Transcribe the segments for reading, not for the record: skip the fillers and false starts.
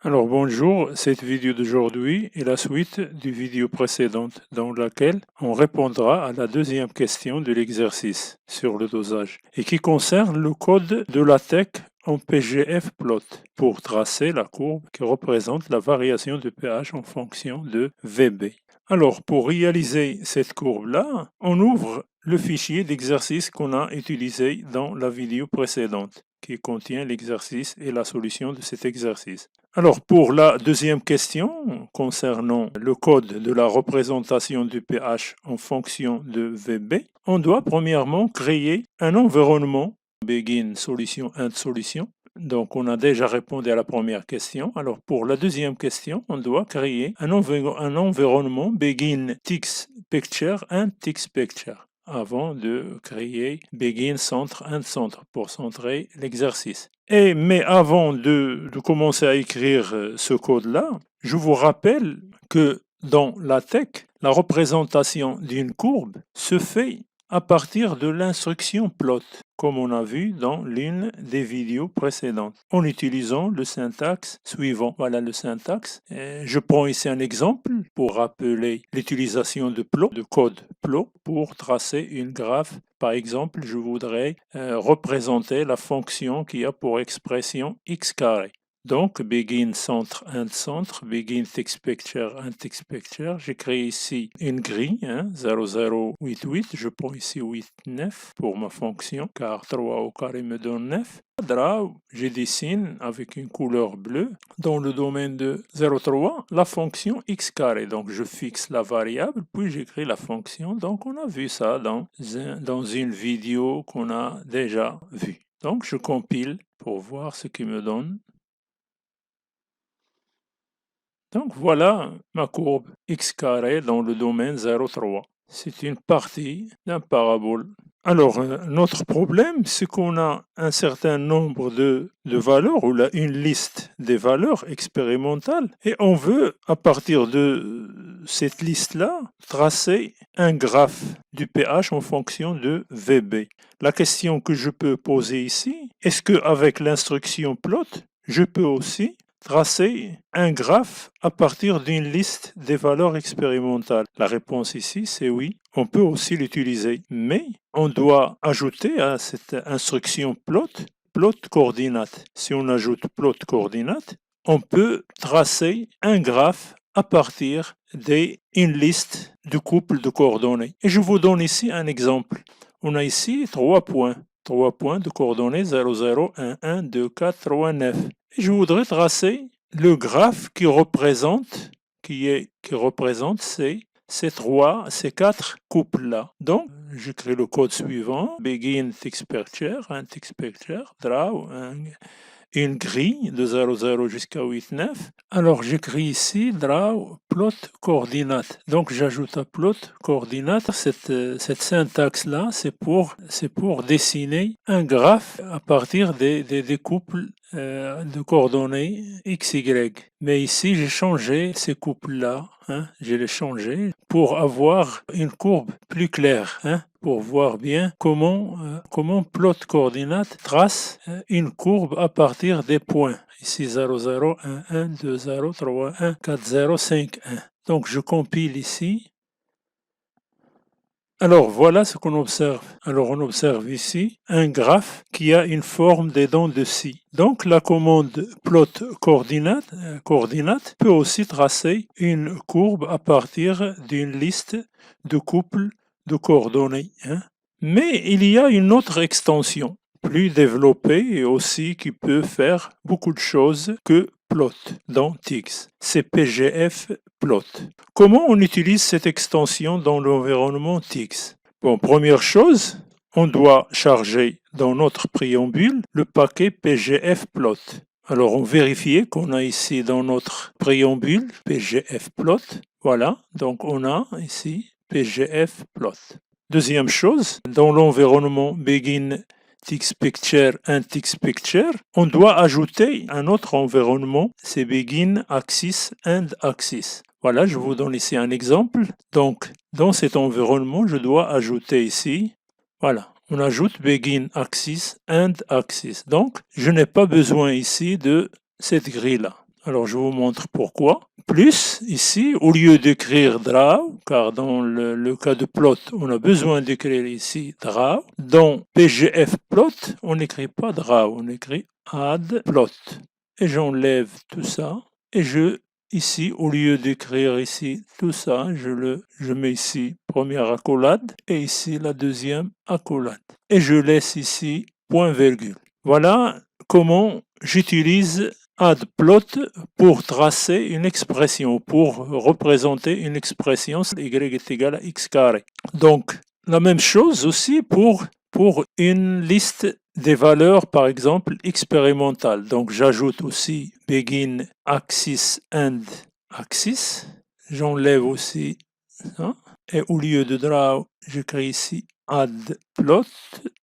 Alors bonjour, cette vidéo d'aujourd'hui est la suite du vidéo précédente dans laquelle on répondra à la deuxième question de l'exercice sur le dosage et qui concerne le code de LaTeX en PGF-plot pour tracer la courbe qui représente la variation de pH en fonction de VB. Alors pour réaliser cette courbe-là, on ouvre le fichier d'exercice qu'on a utilisé dans la vidéo précédente qui contient l'exercice et la solution de cet exercice. Alors pour la deuxième question concernant le code de la représentation du pH en fonction de VB, on doit premièrement créer un environnement begin solution end solution. Donc on a déjà répondu à la première question. Alors pour la deuxième question, on doit créer un environnement begin text picture and text picture avant de créer begin centre end centre pour centrer l'exercice. Mais avant de commencer à écrire ce code-là, je vous rappelle que dans LaTeX, la représentation d'une courbe se fait à partir de l'instruction plot, comme on a vu dans l'une des vidéos précédentes, en utilisant le syntaxe suivant. Voilà le syntaxe. Je prends ici un exemple pour rappeler l'utilisation de plot, de code plot, pour tracer une graphe. Par exemple, je voudrais représenter la fonction qui a pour expression x carré. Donc, begin centre, end centre, begin text picture, end text picture. J'écris ici une grille, 0088. Je prends ici 8, 9 pour ma fonction, car 3 au carré me donne 9. Draw, je dessine avec une couleur bleue dans le domaine de 0,3 la fonction x carré. Donc, je fixe la variable, puis j'écris la fonction. Donc, on a vu ça dans une vidéo qu'on a déjà vue. Donc, je compile pour voir ce qu'il me donne. Donc voilà ma courbe x carré dans le domaine 0,3. C'est une partie d'un parabole. Alors notre problème, c'est qu'on a un certain nombre de valeurs, ou une liste des valeurs expérimentales, et on veut, à partir de cette liste-là, tracer un graphe du pH en fonction de VB. La question que je peux poser ici, est-ce qu'avec l'instruction plot, je peux aussi tracer un graphe à partir d'une liste des valeurs expérimentales? La réponse ici, c'est oui. On peut aussi l'utiliser, mais on doit ajouter à cette instruction plot coordinate. Si on ajoute plot coordinate, on peut tracer un graphe à partir d'une liste de couples de coordonnées. Et je vous donne ici un exemple. On a ici 3 points. 3 points de coordonnées 0, 0, 1, 1, 2, 4, 3, 9. Et je voudrais tracer le graphe qui représente ces quatre couples-là. Donc, j'écris le code suivant. Begin text picture, un text picture, draw, une grille de 0, 0 jusqu'à 8, 9. Alors, j'écris ici draw plot coordinate. Donc, j'ajoute à plot coordinate. Cette syntaxe-là, c'est pour dessiner un graphe à partir des couples de coordonnées x, y. Mais ici, j'ai changé ces couples-là. Je les changé pour avoir une courbe plus claire. Pour voir bien comment plot coordinate trace une courbe à partir des points. Ici 0, 0, 1, 1, 2, 0, 3, 1, 4, 0, 5, 1. Donc je compile ici. Alors voilà ce qu'on observe. Alors on observe ici un graphe qui a une forme des dents de scie. Donc la commande plot coordinate peut aussi tracer une courbe à partir d'une liste de couples de coordonnées. Mais il y a une autre extension, plus développée et aussi qui peut faire beaucoup de choses que plot dans TIX. C'est PGF plot. Comment on utilise cette extension dans l'environnement TIX? Bon, première chose, on doit charger dans notre préambule le paquet PGF plot. Alors on vérifie qu'on a ici dans notre préambule PGF plot. Voilà, donc on a ici PGF plot. Deuxième chose, dans l'environnement begin text picture and text picture, on doit ajouter un autre environnement, c'est begin axis and axis. Voilà, je vous donne ici un exemple. Donc, dans cet environnement, je dois ajouter ici, voilà, on ajoute begin axis and axis. Donc, je n'ai pas besoin ici de cette grille-là. Alors je vous montre pourquoi. Plus, ici, au lieu d'écrire draw, car dans le cas de plot, on a besoin d'écrire ici draw, dans PGF plot, on n'écrit pas draw, on écrit add plot. Et j'enlève tout ça, et ici, au lieu d'écrire ici tout ça, je mets ici première accolade, et ici la deuxième accolade. Et je laisse ici point virgule. Voilà comment j'utilise add-plot pour tracer une expression, pour représenter une expression y est égal à x carré. Donc, la même chose aussi pour une liste des valeurs, par exemple, expérimentales. Donc, j'ajoute aussi begin axis end axis. J'enlève aussi ça. Et au lieu de draw, j'écris ici add plot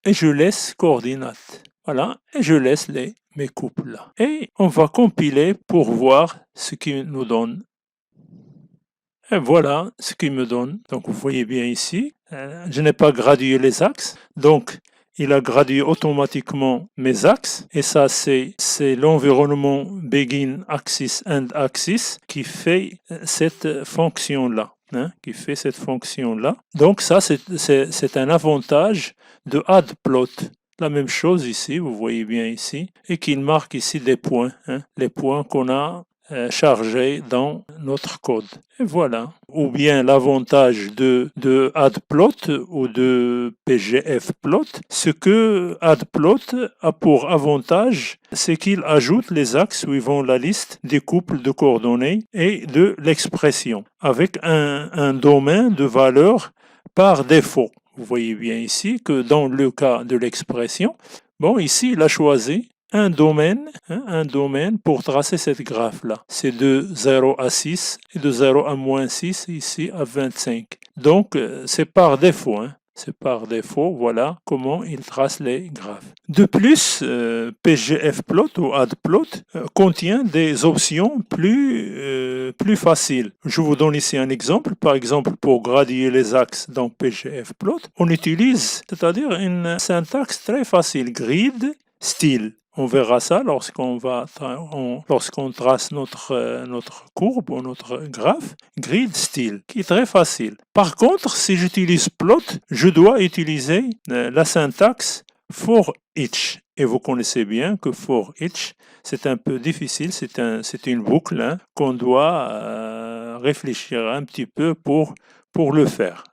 et je laisse coordinates. Voilà, et je laisse mes couples là. Et on va compiler pour voir ce qu'il nous donne. Et voilà ce qu'il me donne. Donc vous voyez bien ici, je n'ai pas gradué les axes. Donc il a gradué automatiquement mes axes. Et ça, c'est l'environnement begin axis end axis qui fait cette fonction-là. Qui fait cette fonction-là. Donc ça, c'est un avantage de add-plot. La même chose ici, vous voyez bien ici, et qu'il marque ici des points, les points qu'on a chargés dans notre code. Et voilà. Ou bien l'avantage de add-plot ou de pgf-plot, ce que add-plot a pour avantage, c'est qu'il ajoute les axes suivant la liste des couples de coordonnées et de l'expression, avec un domaine de valeur par défaut. Vous voyez bien ici que dans le cas de l'expression, bon, ici, il a choisi un domaine pour tracer cette graphe-là. C'est de 0 à 6 et de 0 à moins 6 ici à 25. Donc, c'est par défaut. C'est par défaut, voilà comment il trace les graphes. De plus, pgf-plot ou add-plot contient des options plus faciles. Je vous donne ici un exemple. Par exemple, pour graduer les axes dans pgf-plot, on utilise, c'est-à-dire une syntaxe très facile, grid style. On verra ça lorsqu'on trace notre courbe ou notre graphe, grid style, qui est très facile. Par contre, si j'utilise plot, je dois utiliser la syntaxe for each. Et vous connaissez bien que for each, c'est un peu difficile, c'est une boucle qu'on doit réfléchir un petit peu pour le faire.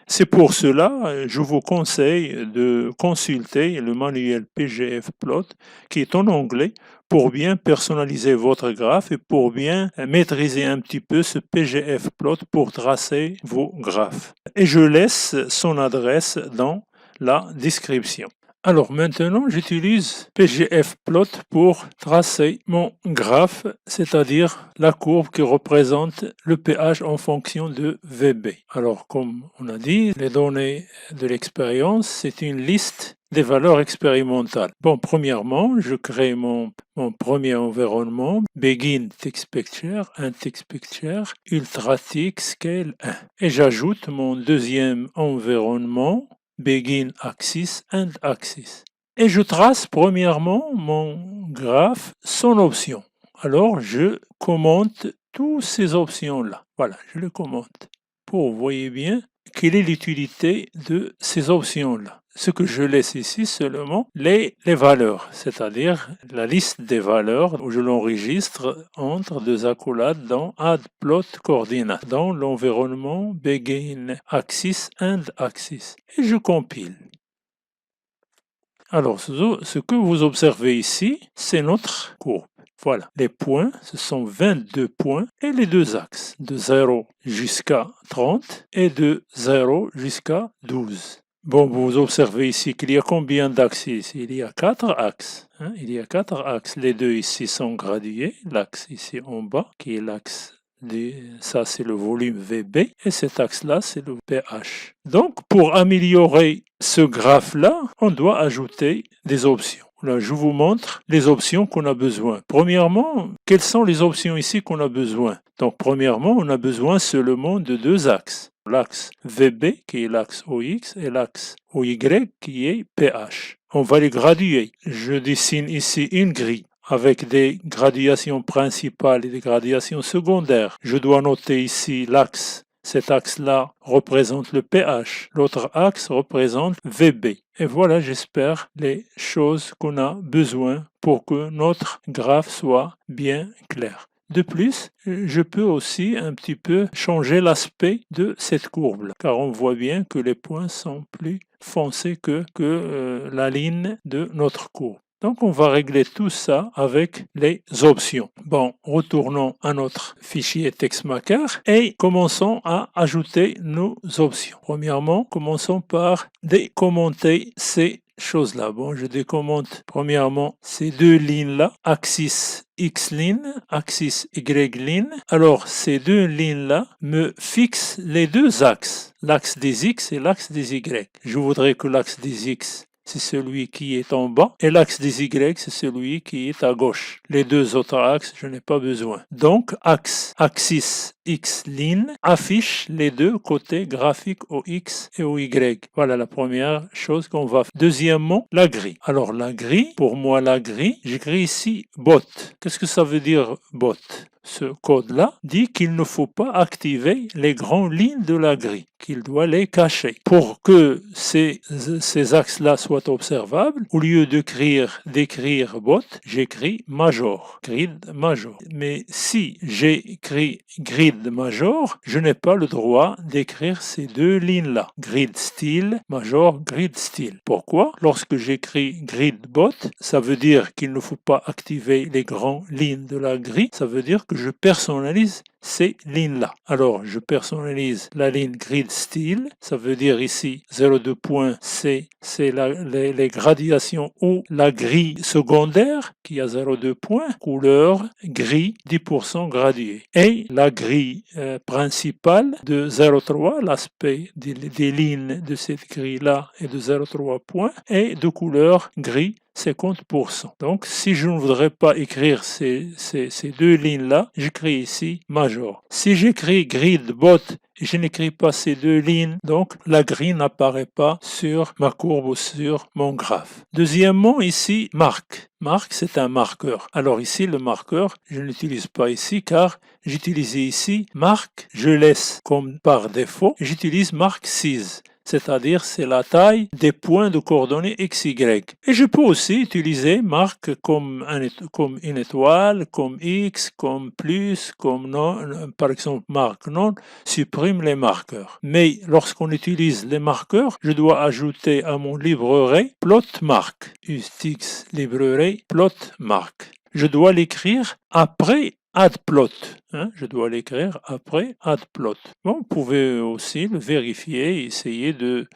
C'est pour cela, je vous conseille de consulter le manuel PGF-Plot qui est en anglais pour bien personnaliser votre graphe et pour bien maîtriser un petit peu ce PGF-Plot pour tracer vos graphes. Et je laisse son adresse dans la description. Alors maintenant, j'utilise pgf-plot pour tracer mon graphe, c'est-à-dire la courbe qui représente le pH en fonction de VB. Alors comme on a dit, les données de l'expérience, c'est une liste des valeurs expérimentales. Bon, premièrement, je crée mon premier environnement, begin text picture, un text picture, ultra thick scale 1. Et j'ajoute mon deuxième environnement, begin axis and axis. Et je trace premièrement mon graphe sans option. Alors je commente toutes ces options-là. Voilà, je les commente. Pour vous voyez bien quelle est l'utilité de ces options-là. Ce que je laisse ici seulement les valeurs, c'est-à-dire la liste des valeurs où je l'enregistre entre deux accolades dans add plot coordinate, dans l'environnement begin axis and axis. Et je compile. Alors, ce que vous observez ici, c'est notre courbe. Voilà, les points, ce sont 22 points et les deux axes, de 0 jusqu'à 30 et de 0 jusqu'à 12. Bon, vous observez ici qu'il y a combien d'axes ici? Il y a 4 axes. Il y a 4 axes. Les deux ici sont gradués. L'axe ici en bas, qui est l'axe ça c'est le volume VB, et cet axe-là, c'est le pH. Donc, pour améliorer ce graphe-là, on doit ajouter des options. Là, je vous montre les options qu'on a besoin. Premièrement, quelles sont les options ici qu'on a besoin? Donc, premièrement, on a besoin seulement de deux axes. L'axe VB, qui est l'axe OX, et l'axe OY, qui est pH. On va les graduer. Je dessine ici une grille. avec des gradations principales et des gradations secondaires. Je dois noter ici l'axe. Cet axe-là représente le pH, l'autre axe représente VB. Et voilà, j'espère, les choses qu'on a besoin pour que notre graphe soit bien clair. De plus, je peux aussi un petit peu changer l'aspect de cette courbe, car on voit bien que les points sont plus foncés que la ligne de notre courbe. Donc on va régler tout ça avec les options. Bon, retournons à notre fichier TextMaker et commençons à ajouter nos options. Premièrement, commençons par décommenter ces choses-là. Bon, je décommente premièrement ces deux lignes-là, axis X ligne, axis Y ligne. Alors, ces deux lignes-là me fixent les deux axes, l'axe des X et l'axe des Y. Je voudrais que l'axe des X, c'est celui qui est en bas, et l'axe des Y, c'est celui qui est à gauche. Les deux autres axes, je n'ai pas besoin. Donc, axis X ligne affiche les deux côtés graphiques au X et au Y. Voilà la première chose qu'on va faire. Deuxièmement, la grille. Alors, la grille, pour moi, la grille, j'écris ici bot. Qu'est-ce que ça veut dire bot? Ce code-là dit qu'il ne faut pas activer les grandes lignes de la grille, qu'il doit les cacher. Pour que ces axes-là soient observables, au lieu d'écrire bot, j'écris major, grid major. Mais si j'écris grid major, je n'ai pas le droit d'écrire ces deux lignes-là, grid style, major, grid style. Pourquoi? Lorsque j'écris grid bot, ça veut dire qu'il ne faut pas activer les grandes lignes de la grille, ça veut dire que je personnalise ces lignes-là. Alors, je personnalise la ligne grid style, ça veut dire ici 0,2 points, c'est les gradations ou la grille secondaire qui a 0,2 points, couleur gris 10% gradué. Et la grille principale de 0,3, l'aspect des lignes de cette grille-là est de 0,3 points et de couleur gris 50%. Donc, si je ne voudrais pas écrire ces deux lignes-là, j'écris ici major. Si j'écris grid bot et je n'écris pas ces deux lignes, donc la grille n'apparaît pas sur ma courbe ou sur mon graphe. Deuxièmement, ici, marque. Marque, c'est un marqueur. Alors ici, le marqueur, je ne l'utilise pas ici car j'utilise ici marque, je laisse comme par défaut, j'utilise marque 6. C'est-à-dire c'est la taille des points de coordonnées x, y. Et je peux aussi utiliser marque comme une étoile, comme x, comme plus, comme non, par exemple marque non, supprime les marqueurs. Mais lorsqu'on utilise les marqueurs, je dois ajouter à mon livret plot marque, ustix livret plot marque. Je dois l'écrire après add-plot. Je dois l'écrire après add-plot. Bon, vous pouvez aussi le vérifier, essayer de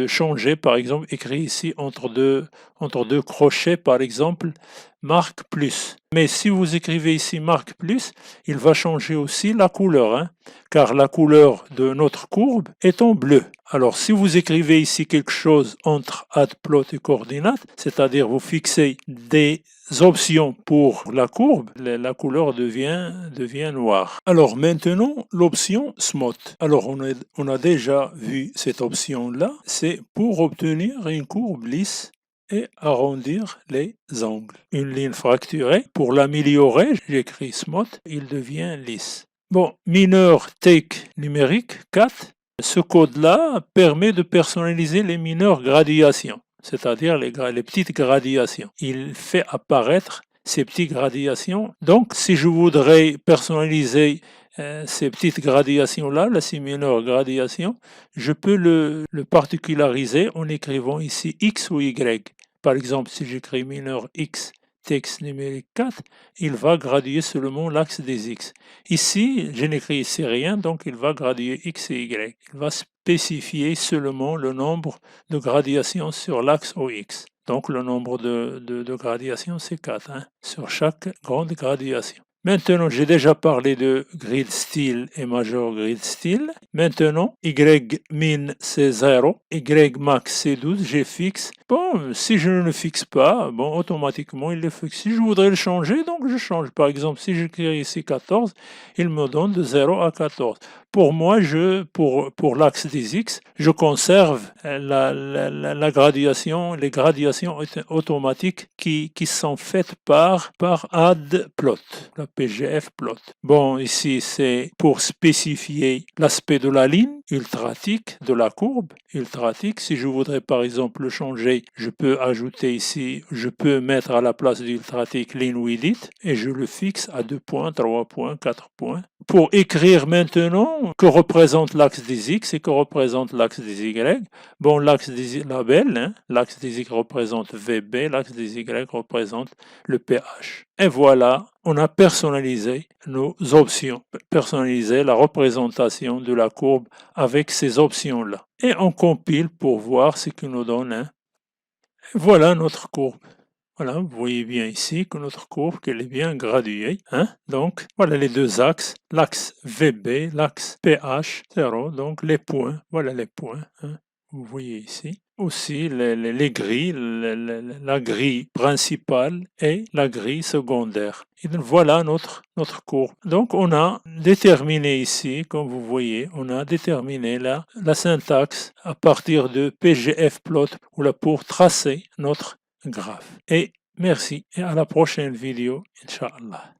changer, par exemple, écrire ici entre deux crochets, par exemple, marque plus. Mais si vous écrivez ici marque plus, il va changer aussi la couleur, car la couleur de notre courbe est en bleu. Alors, si vous écrivez ici quelque chose entre add-plot et coordinate, c'est-à-dire vous fixez des options pour la courbe, la couleur devient noire. Alors maintenant, l'option SMOT. Alors on a déjà vu cette option-là, c'est pour obtenir une courbe lisse et arrondir les angles. Une ligne fracturée, pour l'améliorer, j'écris SMOT, il devient lisse. Bon, mineur take numérique 4. Ce code-là permet de personnaliser les mineurs gradations, c'est-à-dire les petites gradations. Il fait apparaître ces petites gradations. Donc, si je voudrais personnaliser ces petites gradations-là, ces mineures gradations, je peux le particulariser en écrivant ici X ou Y. Par exemple, si j'écris mineur X, texte numérique 4, il va graduer seulement l'axe des X. Ici, je n'écris ici rien, donc il va graduer X et Y. Il va spécifier seulement le nombre de gradations sur l'axe OX. Donc le nombre de gradations, c'est 4, sur chaque grande gradation. Maintenant, j'ai déjà parlé de grid style et major grid style. Maintenant, Y min c'est 0, Y max c'est 12, je fixe. Bon, si je ne le fixe pas, bon, automatiquement il le fixe. Si je voudrais le changer, donc je change. Par exemple, si j'écris ici 14, il me donne de 0 à 14. pour moi, pour l'axe des X, je conserve la graduation, les gradations automatiques qui sont faites par add-plot, la PGF plot. Bon, ici, c'est pour spécifier l'aspect de la ligne ultratique, de la courbe ultratique. Si je voudrais par exemple le changer, je peux ajouter ici, je peux mettre à la place d'ultratique ligne with it et je le fixe à 2 points, 3 points, 4 points. Pour écrire maintenant que représente l'axe des X et que représente l'axe des Y, bon, l'axe des labels, hein, l'axe des X représente VB, l'axe des Y représente le pH. Et voilà, on a personnalisé nos options, personnalisé la représentation de la courbe avec ces options-là. Et on compile pour voir ce qu'il nous donne. Hein. Voilà notre courbe. Voilà, vous voyez bien ici que notre courbe qu'elle est bien graduée. Hein? Donc, voilà les deux axes, l'axe VB, l'axe pH, 0, donc les points, voilà les points. Hein? Vous voyez ici. Aussi les grilles, la grille principale et la grille secondaire. Et donc, voilà notre courbe. Donc on a déterminé ici, comme vous voyez, on a déterminé la syntaxe à partir de PGF-plot pour tracer notre graphe. Et merci et à la prochaine vidéo, Inch'Allah.